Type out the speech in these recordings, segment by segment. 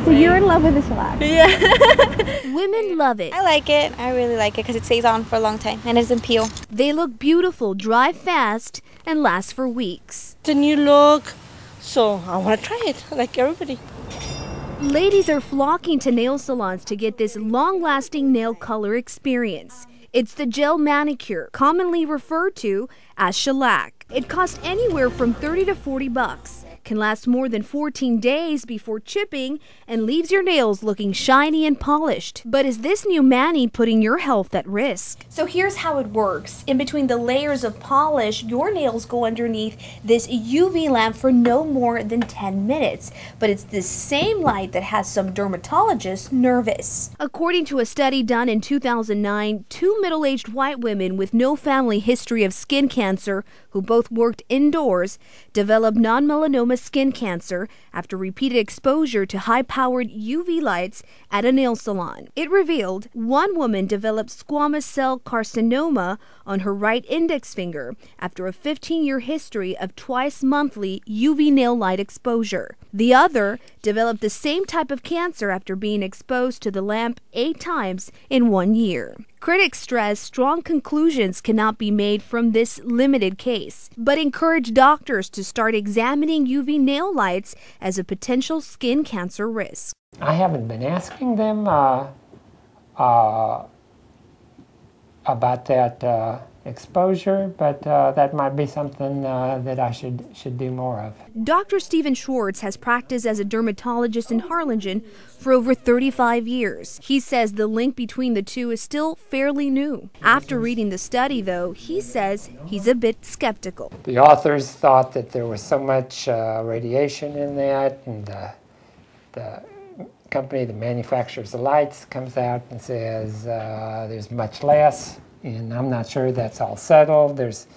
So you're in love with the shellac? Yeah. Women love it. I like it. I really like it because it stays on for a long time and it doesn't peel. They look beautiful, dry fast, and last for weeks. It's a new look, so I want to try it like everybody. Ladies are flocking to nail salons to get this long-lasting nail color experience. It's the gel manicure, commonly referred to as shellac. It costs anywhere from $30 to $40. Can last more than 14 days before chipping and leaves your nails looking shiny and polished. But is this new mani putting your health at risk? So here's how it works. In between the layers of polish, your nails go underneath this UV lamp for no more than 10 minutes. But it's this same light that has some dermatologists nervous. According to a study done in 2009, two middle-aged white women with no family history of skin cancer who both worked indoors developed non-melanoma skin cancer after repeated exposure to high-powered UV lights at a nail salon. It revealed one woman developed squamous cell carcinoma on her right index finger after a 15-year history of twice-monthly UV nail light exposure. The other developed the same type of cancer after being exposed to the lamp 8 times in 1 year. Critics stress strong conclusions cannot be made from this limited case, but encourage doctors to start examining UV nail lights as a potential skin cancer risk. I haven't been asking them about that exposure, but that might be something that I should do more of. Dr. Stephen Schwartz has practiced as a dermatologist in Harlingen for over 35 years. He says the link between the two is still fairly new. After reading the study, though, he says he's a bit skeptical. The authors thought that there was so much radiation in that, and the company that manufactures the lights comes out and says there's much less. And I'm not sure that's all settled. There's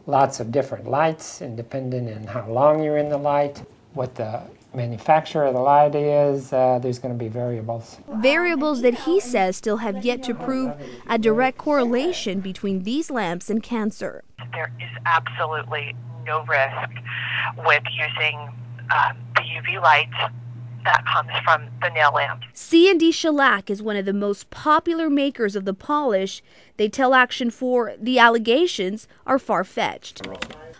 lots of different lights, and depending on how long you're in the light, what the manufacturer of the light is, there's going to be variables. Variables that he says still have yet to prove a direct correlation between these lamps and cancer. There is absolutely no risk with using the UV light that comes from the nail lamp. C&D Shellac is one of the most popular makers of the polish. They tell Action 4 the allegations are far-fetched.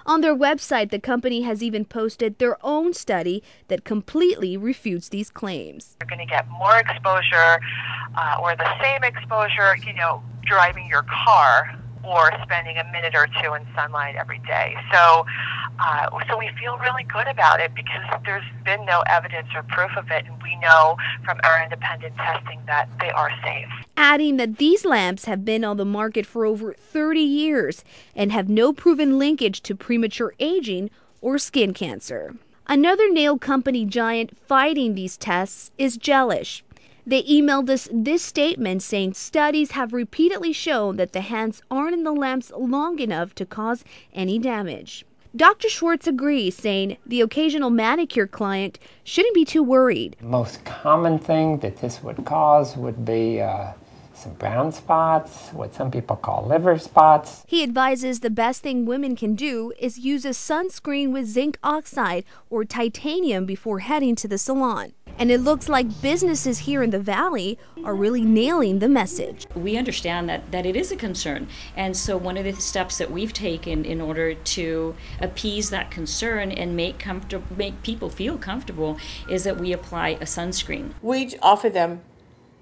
On their website, the company has even posted their own study that completely refutes these claims. You're going to get more exposure or the same exposure, driving your car or spending a minute or two in sunlight every day. So we feel really good about it because there's been no evidence or proof of it, and we know from our independent testing that they are safe. Adding that these lamps have been on the market for over 30 years and have no proven linkage to premature aging or skin cancer. Another nail company giant fighting these tests is Gelish. They emailed us this statement saying studies have repeatedly shown that the hands aren't in the lamps long enough to cause any damage. Dr. Schwartz agrees, saying the occasional manicure client shouldn't be too worried. The most common thing that this would cause would be some brown spots, what some people call liver spots. He advises the best thing women can do is use a sunscreen with zinc oxide or titanium before heading to the salon. And it looks like businesses here in the Valley are really nailing the message. We understand that it is a concern. And so one of the steps that we've taken in order to appease that concern and make people feel comfortable is that we apply a sunscreen. We offer them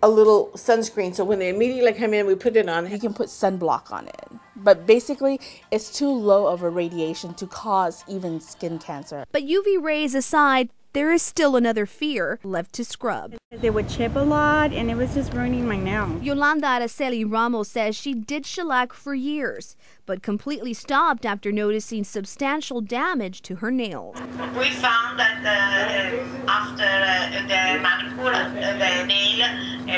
a little sunscreen, so when they immediately come in, we put it on. You can put sunblock on it. But basically, it's too low of a radiation to cause even skin cancer. But UV rays aside, there is still another fear left to scrub. They would chip a lot, and it was just ruining my nails. Yolanda Araceli Ramos says she did shellac for years, but completely stopped after noticing substantial damage to her nails. We found that after the manicure, the nail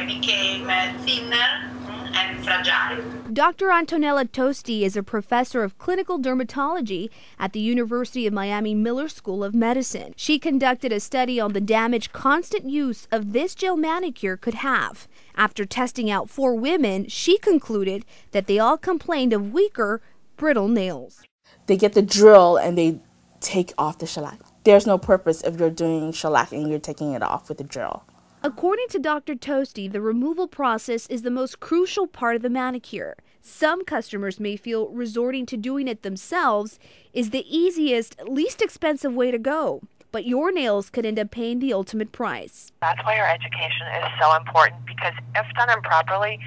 became thinner and fragile. Dr. Antonella Tosti is a professor of clinical dermatology at the University of Miami Miller School of Medicine. She conducted a study on the damage constant use of this gel manicure could have. After testing out 4 women, she concluded that they all complained of weaker, brittle nails. They get the drill and they take off the shellac. There's no purpose if you're doing shellac and you're taking it off with the drill. According to Dr. Toasty, the removal process is the most crucial part of the manicure. Some customers may feel resorting to doing it themselves is the easiest, least expensive way to go. But your nails could end up paying the ultimate price. That's why our education is so important, because if done improperly,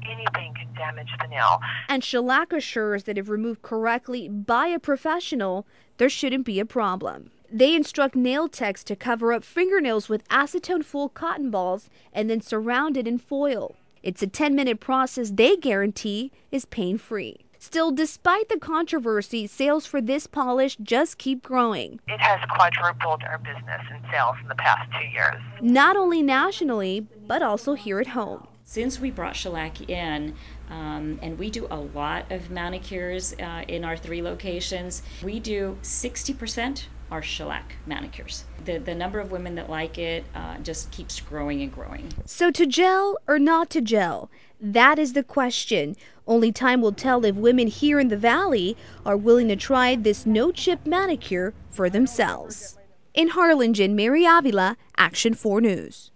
anything can damage the nail. And Shellac assures that if removed correctly by a professional, there shouldn't be a problem. They instruct nail techs to cover up fingernails with acetone full cotton balls and then surround it in foil. It's a 10-minute process they guarantee is pain-free. Still, despite the controversy, sales for this polish just keep growing. It has quadrupled our business in sales in the past 2 years. Not only nationally, but also here at home. Since we brought shellac in, and we do a lot of manicures in our 3 locations, we do 60% are shellac manicures. The number of women that like it just keeps growing and growing. So to gel or not to gel? That is the question. Only time will tell if women here in the Valley are willing to try this no-chip manicure for themselves. In Harlingen, Mary Avila, Action 4 News.